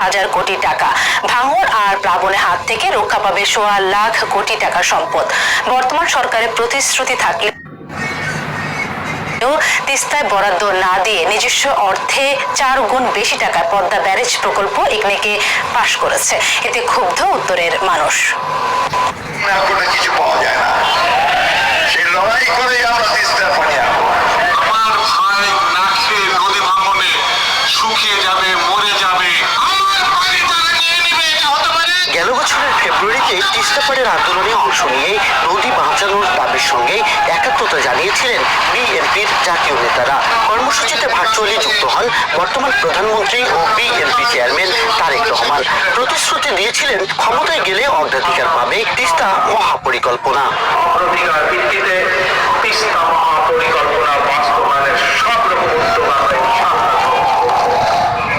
হাজার কোটি টাকা। ভাঙন আর প্লাবনের হাত থেকে রক্ষা পাবে ১৬ লাখ কোটি টাকা সম্পদ। বর্তমান সরকারের প্রতিশ্রুতি থাকলে তিস্তায় বরাদ্দ না দিয়ে নিজস্ব অর্থে ৪ গুণ বেশি টাকার পদ্মা ব্যারেজ প্রকল্প ইকনেকে পাশ করেছে। এতে ক্ষুব্ধ উত্তরের মানুষ। কিছু পাওয়া যায় না, সেই লড়াই করে আমরা তিস্তা পানি আনবো। আমার ভাই না খেয়ে নদী ভাঙনে শুকিয়ে যাবে, মরে যাবে, আমার পানি তারা নিয়ে নেবে, এটা হতে পারে? গেল বছরের ফেব্রুয়ারিতে তিস্তা পাড়ের আন্দোলনে অংশ নিয়ে নদী বাঁচানোর দাবির সঙ্গে একাত্মতা জানিয়েছিলেন বিএনপির জাতীয় নেতারা। কর্মসূচিতে ভার্চুয়ালি যুক্ত হন বর্তমান প্রধানমন্ত্রী ও বিএনপি চেয়ারম্যান তারেক রহমান। প্রতিশ্রুতি দিয়েছিলেন ক্ষমতায় গেলে অগ্রাধিকার পাবে তিস্তা মহাপরিকল্পনা। অগ্রাধিকার ভিত্তিতে তিস্তা মহাপরিকল্পনা বাস্তবায়নের সব রকম উদ্যোগ আমরা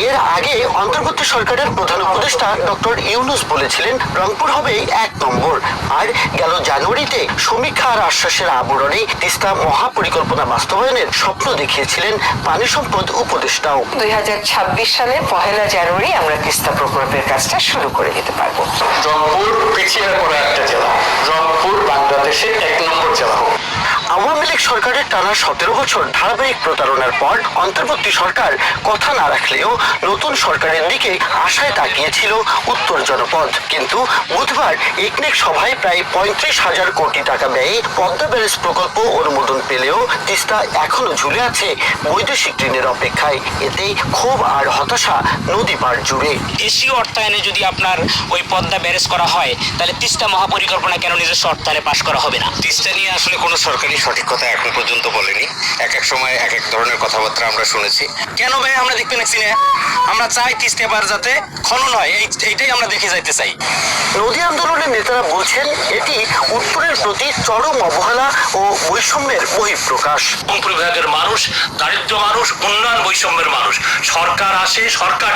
এর আগে অন্তর্বর্তী সরকারের প্রধান উপদেষ্টা ডক্টর ইউনূস বলেছিলেন রংপুর হবে ১ নম্বর। আর গেল জানুয়ারিতে সমীক্ষা আর আশ্বাসের আবরণে তিস্তা মহাপরিকল্পনা বাস্তবায়নের স্বপ্ন দেখিয়েছিলেন পানি সম্পদ উপদেষ্টাও। ২০২৬ সালের ১ জানুয়ারি আমরা তিস্তা প্রকল্পের কাজটা শুরু করে দিতে পারবো। রংপুর পিছিয়ে পড়া একটা জেলা, রংপুর বাংলাদেশের ১ নম্বর জেলা হোক। আওয়ামী লীগ সরকারের টানা ১৭ বছর ধারাবাহিক প্রতারণার পর অন্তর্বর্তী সরকার কথা না রাখলেও নতুন সরকারের দিকে আশায় তাকিয়েছিল উত্তর জনপদ। কিন্তু বুধবার ইকনেক সভায় প্রায় ৩৫,০০০ কোটি টাকা ব্যয়ে পদ্মা ব্যারেজ প্রকল্প অনুমোদন পেলেও তিস্তা এখনো ঝুলে আছে বৈদেশিক ঋণের অপেক্ষায়। এতে ক্ষোভ আর হতাশা নদী পার জুড়ে। দেশীয় অর্থায়নে যদি আপনার ওই পদ্মা ব্যারেজ করা হয়, তাহলে তিস্তা মহাপরিকল্পনা কেন নিজস্ব অর্থায়নে পাশ করা হবে না? তিস্তা নিয়ে আসলে কোনো সরকারি সঠিক কথা এখন পর্যন্ত বলেনি। এক এক সময় এক এক ধরনের কথাবার্তা আমরা শুনেছি। কেন ভাই আমরা দেখতে পাচ্ছি না? আমরা চাই তিস্তা পার যাতে খনন হয়, এইটাই আমরা দেখে যাইতে চাই। নদী আন্দোলনের নেতারা বলছেন এটি উত্তরের প্রতি চরম অবহেলা ও বৈষম্যের বহিঃপ্রকাশ। রংপুর বিভাগের মানুষ দারিদ্র মানুষ, উন্নয়ন বৈষম্যের মানুষ। সরকার আসে, সরকার